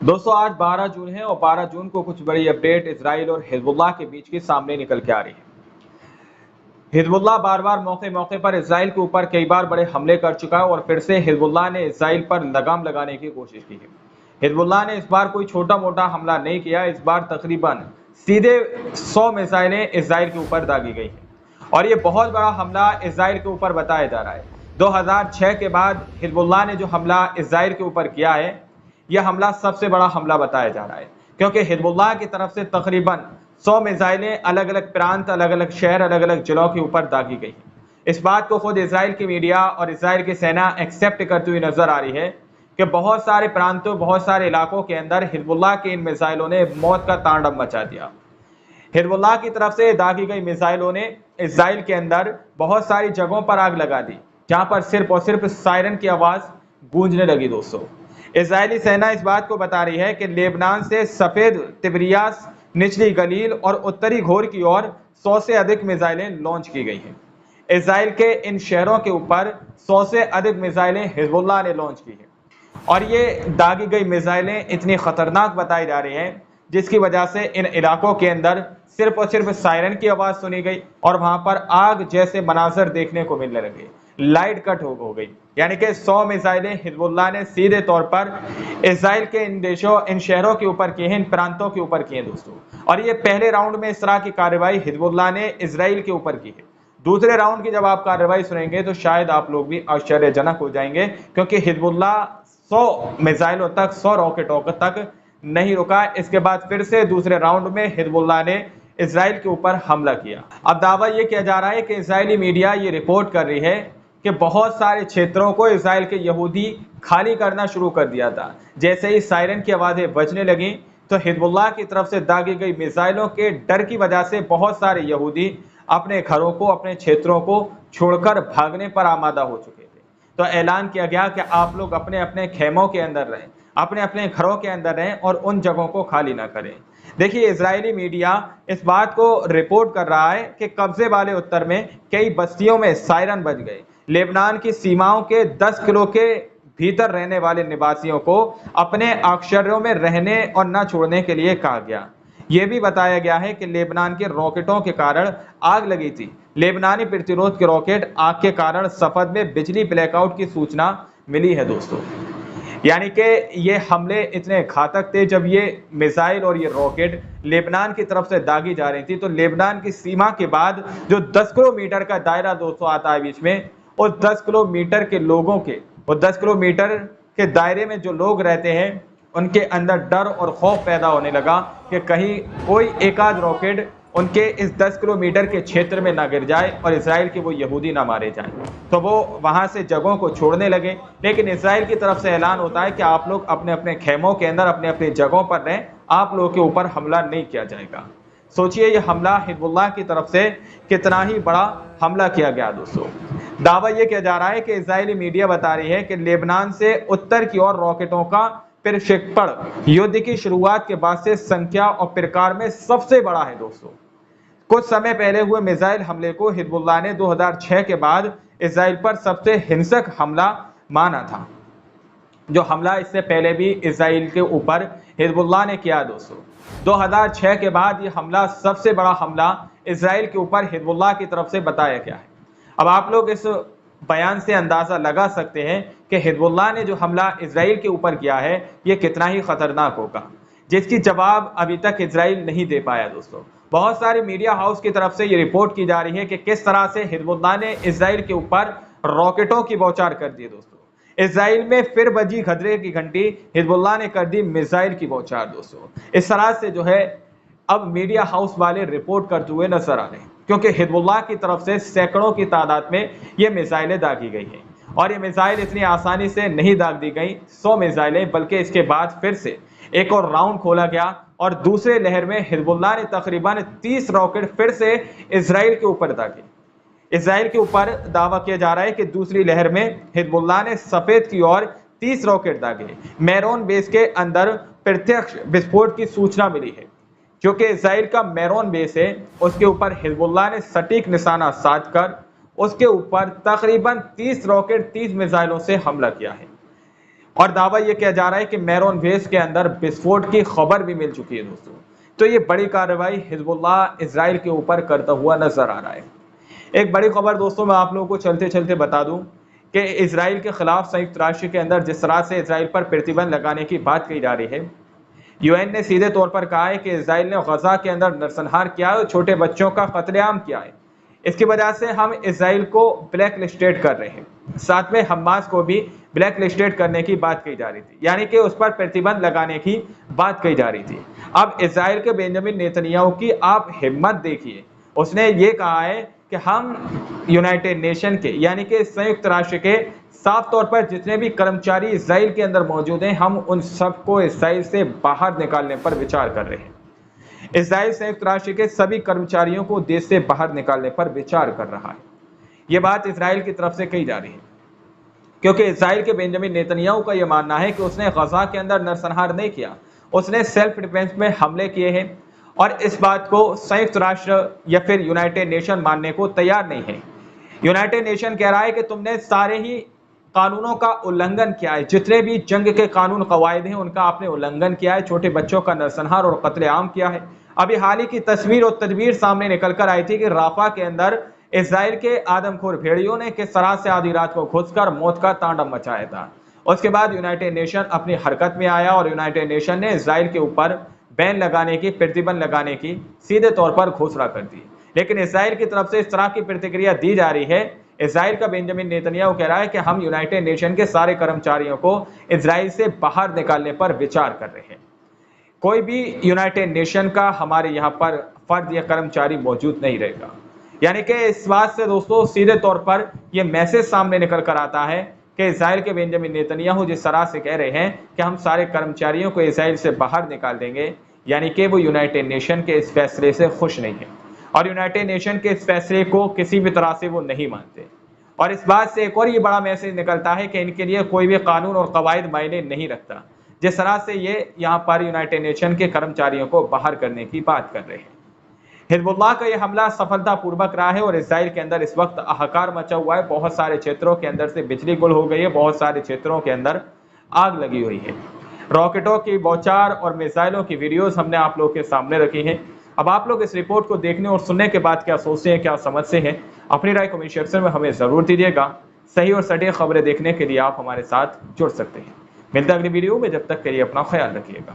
दोस्तों आज 12 जून है और 12 जून को कुछ बड़ी अपडेट इजराइल और हिजबुल्लाह के बीच की सामने निकल के आ रही है। हिजबुल्लाह बार बार मौके मौके पर इजराइल के ऊपर कई बार बड़े हमले कर चुका है और फिर से हिजबुल्लाह ने इजराइल पर लगाम लगाने की कोशिश की है। हिजबुल्लाह ने इस बार कोई छोटा मोटा हमला नहीं किया, इस बार तकरीबन सीधे 100 मिसाइलें इजराइल के ऊपर दागी गई हैं और ये बहुत बड़ा हमला इजराइल के ऊपर बताया जा रहा है। 2006 के बाद हिजबुल्लाह ने जो हमला इजराइल के ऊपर किया है, यह हमला सबसे बड़ा हमला बताया जा रहा है, क्योंकि हिजबुल्लाह की तरफ से तकरीबन 100 मिसाइलें अलग अलग प्रांत, अलग अलग शहर, अलग अलग जिलों के ऊपर दागी गई। इस बात को खुद इजराइल की मीडिया और इजराइल की सेना एक्सेप्ट करती हुई नजर आ रही है कि बहुत सारे प्रांतों, बहुत सारे इलाकों के अंदर हिजबुल्लाह की इन मिसाइलों ने मौत का तांडव मचा दिया। हिजबुल्लाह की तरफ से दागी गई मिसाइलों ने इजराइल के अंदर बहुत सारी जगहों पर आग लगा दी, जहां पर सिर्फ और सिर्फ सायरन की आवाज गूंजने लगी। दोस्तों, इजरायली सेना इस बात को बता रही है कि लेबनान से सफेद तिब्रियास, निचली गलील और उत्तरी घोर की ओर 100 से अधिक मिसाइलें लॉन्च की गई हैं। इजराइल के इन शहरों के ऊपर 100 से अधिक मिसाइलें हिजबुल्लाह ने लॉन्च की हैं और ये दागी गई मिसाइलें इतनी खतरनाक बताई जा रही हैं, जिसकी वजह से इन इलाकों के अंदर सिर्फ और सिर्फ सायरन की आवाज सुनी गई और वहां पर आग जैसे मनाजर देखने को मिलने लगे, लाइट कट हो गई। यानी कि 100 मिसाइलें हिजबुल्लाह ने सीधे तौर पर इजराइल के इन देशों, इन शहरों के ऊपर की हैं, इन प्रांतों के ऊपर की हैं दोस्तों। और ये पहले राउंड में इस तरह की कार्रवाई हिजबुल्लाह ने इजराइल के ऊपर की है। दूसरे राउंड की जब आप कार्रवाई सुनेंगे तो शायद आप लोग भी आश्चर्यजनक हो जाएंगे, क्योंकि हिजबुल्लाह 100 मिसाइलों तक, 100 रॉकेटों तक नहीं रुका। इसके बाद फिर से दूसरे राउंड में हिजबुल्लाह ने इजराइल के ऊपर हमला किया। अब दावा यह किया जा रहा है कि इजरायली मीडिया ये रिपोर्ट कर रही है कि बहुत सारे क्षेत्रों को इजराइल के यहूदी खाली करना शुरू कर दिया था। जैसे ही सायरन की आवाजें बजने लगी तो हिजबुल्लाह की तरफ से दागी गई मिसाइलों के डर की वजह से बहुत सारे यहूदी अपने घरों को, अपने क्षेत्रों को छोड़कर भागने पर आमादा हो चुके थे। तो ऐलान किया गया कि आप लोग अपने अपने खेमों के अंदर रहें, अपने अपने घरों के अंदर रहें और उन जगहों को खाली ना करें। देखिए, इजरायली मीडिया इस बात को रिपोर्ट कर रहा है कि कब्जे वाले उत्तर में कई बस्तियों में सायरन बज गए। लेबनान की सीमाओं के 10 किलो के भीतर रहने वाले निवासियों को अपने आश्रयों में रहने और न छोड़ने के लिए कहा गया। यह भी बताया गया है कि लेबनान के रॉकेटों के कारण आग लगी थी। लेबनानी प्रतिरोध के रॉकेट आग के कारण सफद में बिजली ब्लैकआउट की सूचना मिली है दोस्तों। यानी कि ये हमले इतने घातक थे, जब ये मिसाइल और ये रॉकेट लेबनान की तरफ से दागी जा रही थी तो लेबनान की सीमा के बाद जो 10 किलोमीटर का दायरा दोस्तों आता है बीच में, उस 10 किलोमीटर के लोगों के, और 10 किलोमीटर के दायरे में जो लोग रहते हैं, उनके अंदर डर और खौफ पैदा होने लगा कि कहीं कोई एक आध रॉकेट उनके इस 10 किलोमीटर के क्षेत्र में ना गिर जाए और इजराइल के वो यहूदी ना मारे जाएं। तो वो वहां से जगहों को छोड़ने लगे। लेकिन इजराइल की तरफ से ऐलान होता है कि आप लोग अपने अपने खेमों के अंदर, अपने अपनी जगहों पर रहें, आप लोगों के ऊपर हमला नहीं किया जाएगा। सोचिए, ये हमला हिजबुल्लाह की तरफ से कितना ही बड़ा हमला किया गया दोस्तों। दावा यह किया जा रहा है कि इजरायली मीडिया बता रही है कि लेबनान से उत्तर की ओर रॉकेटों का प्रक्षेपण युद्ध की शुरुआत के बाद से संख्या और प्रकार में सबसे बड़ा है दोस्तों। कुछ समय पहले हुए मिसाइल हमले को हिजबुल्लाह ने 2006 के बाद इजराइल पर सबसे हिंसक हमला माना था। जो हमला इससे पहले भी इजराइल के ऊपर हिजबुल्लाह ने किया दोस्तों। 2006 के बाद ये हमला सबसे बड़ा हमला इजराइल के ऊपर हिजबुल्लाह की तरफ से बताया गया है। अब आप लोग इस बयान से अंदाजा लगा सकते हैं कि हिजबुल्लाह ने जो हमला इजराइल के ऊपर किया है, ये कितना ही खतरनाक होगा, जिसकी जवाब अभी तक इजराइल नहीं दे पाया दोस्तों। बहुत सारे मीडिया हाउस की तरफ से ये रिपोर्ट की जा रही है कि किस तरह से हिजबुल्लाह ने इजराइल के ऊपर रॉकेटों की बौछार कर दी दोस्तों। इजराइल में फिर बजी खतरे की घंटी, हिजबुल्लाह ने कर दी मिसाइल की बौछार दोस्तों। इस तरह से जो है अब मीडिया हाउस वाले रिपोर्ट करते हुए नजर आ रहे हैं, क्योंकि हिजबुल्लाह की तरफ से सैकड़ों की तादाद में ये मिसाइलें दागी गई हैं। और ये मिसाइल इतनी आसानी से नहीं दाग दी गई 100 मिसाइलें, बल्कि इसके बाद फिर से एक और राउंड खोला गया और दूसरे लहर में हिजबुल्लाह ने तकरीबन 30 रॉकेट फिर से इजराइल के ऊपर दागे। इजराइल के ऊपर दावा किया जा रहा है कि दूसरी लहर में हिजबुल्लाह ने सफेद की ओर 30 रॉकेट दागे। मैरोन बेस के अंदर प्रत्यक्ष विस्फोट की सूचना मिली है। जो कि इजराइल का मैरोन बेस है, उसके ऊपर हिजबुल्लाह ने सटीक निशाना साधकर उसके ऊपर तकरीबन 30 रॉकेट, 30 मिसाइलों से हमला किया है। और दावा यह किया जा रहा है कि मैरोन बेस के अंदर विस्फोट की खबर भी मिल चुकी है दोस्तों। तो ये बड़ी कार्रवाई हिजबुल्लाह इजराइल के ऊपर करता हुआ नजर आ रहा है। एक बड़ी खबर दोस्तों मैं आप लोगों को चलते चलते बता दूं कि इजराइल के खिलाफ संयुक्त राष्ट्र के अंदर जिस तरह से इजराइल पर प्रतिबंध लगाने की बात कही जा रही है, यूएन ने सीधे तौर पर कहा है कि इजराइल ने गजा के अंदर नरसंहार किया है और छोटे बच्चों का कत्लेआम किया है। इसकी वजह से हम इजराइल को ब्लैक लिस्टेड कर रहे हैं। साथ में हमास को भी ब्लैक लिस्टेड करने की बात कही जा रही थी, यानी कि उस पर प्रतिबंध लगाने की बात कही जा रही थी। अब इजराइल के बेंजामिन नेतन्याहू की आप हिम्मत देखिए, उसने ये कहा है कि हम यूनाइटेड नेशन के यानी कि संयुक्त राष्ट्र के साफ तौर पर जितने भी कर्मचारी इजराइल के अंदर मौजूद हैं, हम उन सबको इजराइल से बाहर निकालने पर विचार कर रहे हैं। इजराइल संयुक्त राष्ट्र के सभी कर्मचारियों को देश से बाहर निकालने पर विचार कर रहा है। यह बात इजराइल की तरफ से कही जा रही है, क्योंकि इजराइल के बेंजामिन नेतन्याहू का यह मानना है कि उसने गजा के अंदर नरसंहार नहीं किया, उसने सेल्फ डिफेंस में हमले किए हैं और इस बात को संयुक्त राष्ट्र या फिर यूनाइटेड नेशन मानने को तैयार नहीं है। यूनाइटेड नेशन कह रहा है कि तुमने सारे ही कानूनों का उल्लंघन किया है, जितने भी जंग के कानून कवायद हैं उनका आपने उल्लंघन किया है, छोटे बच्चों का नरसंहार और कत्लेआम किया है। अभी हाल ही की तस्वीर और तदबीर सामने निकल कर आई थी कि राफा के अंदर इजराइल के आदमखोर भेड़ियों ने किस तरह से आधी रात को घुसकर मौत का तांडव मचाया था। उसके बाद यूनाइटेड नेशन अपनी हरकत में आया और यूनाइटेड नेशन ने इजराइल के ऊपर बैन लगाने की, प्रतिबंध लगाने की सीधे तौर पर घोषणा कर दी। लेकिन इजराइल की तरफ से इस तरह की प्रतिक्रिया दी जा रही है। इजराइल का बेंजामिन नेतन्याहू कह रहा है कि हम यूनाइटेड नेशन के सारे कर्मचारियों को इजराइल से बाहर निकालने पर विचार कर रहे हैं। कोई भी यूनाइटेड नेशन का हमारे यहाँ पर फर्द या कर्मचारी मौजूद नहीं रहेगा। यानी कि इस बात से दोस्तों सीधे तौर पर यह मैसेज सामने निकल कर आता है कि इजराइल के बेंजामिन नेतन्याहू जिस तरह से कह रहे हैं कि हम सारे कर्मचारियों को इजराइल से बाहर निकाल देंगे, यानी कि वो यूनाइटेड नेशन के इस फैसले से खुश नहीं है और यूनाइटेड नेशन के इस फैसले को किसी भी तरह से वो नहीं मानते। और इस बात से एक और ये बड़ा मैसेज निकलता है कि इनके लिए कोई भी कानून और कवायद मायने नहीं रखता, जिस तरह से ये यहाँ पर यूनाइटेड नेशन के कर्मचारियों को बाहर करने की बात कर रहे हैं। हिजबुल्लाह का यह हमला सफलतापूर्वक रहा है और इजराइल के अंदर इस वक्त हाहाकार मचा हुआ है। बहुत सारे क्षेत्रों के अंदर से बिजली गुल हो गई है, बहुत सारे क्षेत्रों के अंदर आग लगी हुई है। रॉकेटों की बौछार और मिसाइलों की वीडियोस हमने आप लोगों के सामने रखी हैं। अब आप लोग इस रिपोर्ट को देखने और सुनने के बाद क्या सोचते हैं, क्या समझते हैं, अपनी राय कमेंट सेक्शन में हमें जरूर दीजिएगा। सही और सटीक खबरें देखने के लिए आप हमारे साथ जुड़ सकते हैं। मिलते हैं अगली वीडियो में, जब तक के लिए अपना ख्याल रखिएगा।